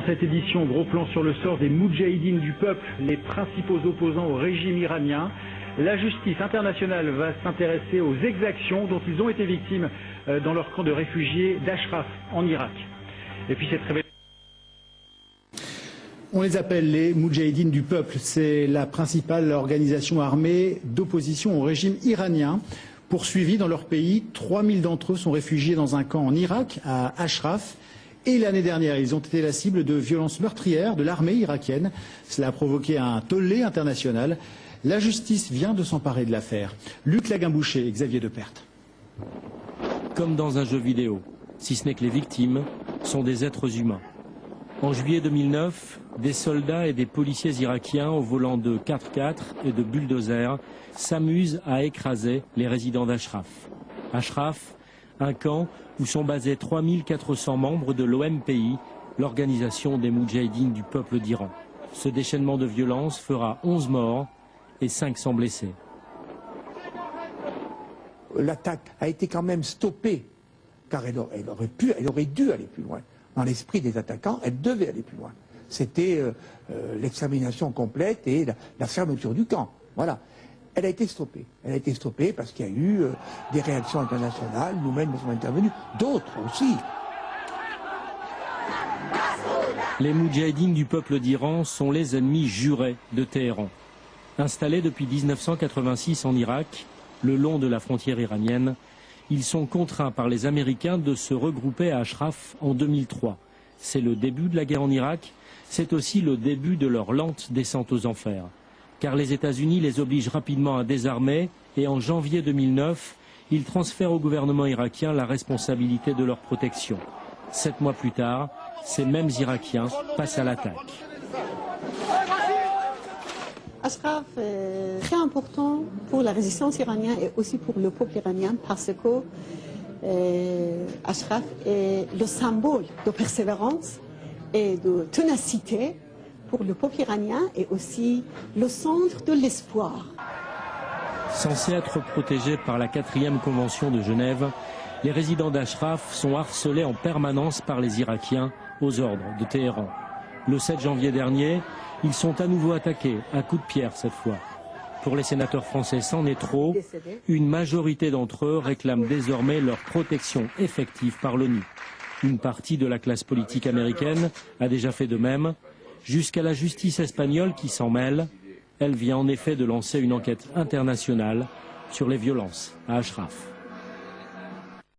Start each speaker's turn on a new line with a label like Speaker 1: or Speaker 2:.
Speaker 1: Dans cette édition, gros plan sur le sort des moudjahidines du peuple, les principaux opposants au régime iranien. La justice internationale va s'intéresser aux exactions dont ils ont été victimes dans leur camp de réfugiés d'Ashraf en Irak. Et puis cette révélation.
Speaker 2: On les appelle les moudjahidines du peuple. C'est la principale organisation armée d'opposition au régime iranien. Poursuivis dans leur pays, 3000 d'entre eux sont réfugiés dans un camp en Irak, à Ashraf. Et l'année dernière, ils ont été la cible de violences meurtrières de l'armée irakienne. Cela a provoqué un tollé international. La justice vient de s'emparer de l'affaire. Luc Laguimboucher et Xavier Depert.
Speaker 3: Comme dans un jeu vidéo, si ce n'est que les victimes sont des êtres humains. En juillet 2009, des soldats et des policiers irakiens au volant de 4x4 et de bulldozers s'amusent à écraser les résidents d'Ashraf. Ashraf, un camp où sont basés 3400 membres de l'OMPI, l'organisation des moudjahidines du peuple d'Iran. Ce déchaînement de violence fera 11 morts et 500 blessés.
Speaker 4: L'attaque a été quand même stoppée, car elle aurait dû aller plus loin. Dans l'esprit des attaquants, elle devait aller plus loin. C'était l'extermination complète et la fermeture du camp. Voilà. Elle a été stoppée. Elle a été stoppée parce qu'il y a eu des réactions internationales. Nous-mêmes, nous sommes intervenus. D'autres aussi.
Speaker 3: Les moudjahidines du peuple d'Iran sont les ennemis jurés de Téhéran. Installés depuis 1986 en Irak, le long de la frontière iranienne, ils sont contraints par les Américains de se regrouper à Ashraf en 2003. C'est le début de la guerre en Irak, c'est aussi le début de leur lente descente aux enfers. Car les États-Unis les obligent rapidement à désarmer et en janvier 2009, ils transfèrent au gouvernement irakien la responsabilité de leur protection. 7 mois plus tard, ces mêmes Irakiens passent à l'attaque.
Speaker 5: Ashraf est très important pour la résistance iranienne et aussi pour le peuple iranien parce que Ashraf est le symbole de persévérance et de ténacité pour le peuple iranien et aussi le centre de l'espoir.
Speaker 3: Censés être protégés par la 4e convention de Genève, les résidents d'Ashraf sont harcelés en permanence par les Irakiens aux ordres de Téhéran. Le 7 janvier dernier, ils sont à nouveau attaqués, à coups de pierre cette fois. Pour les sénateurs français, c'en est trop. Une majorité d'entre eux réclament désormais leur protection effective par l'ONU. Une partie de la classe politique américaine a déjà fait de même, jusqu'à la justice espagnole qui s'en mêle. Elle vient en effet de lancer une enquête internationale sur les violences à Ashraf.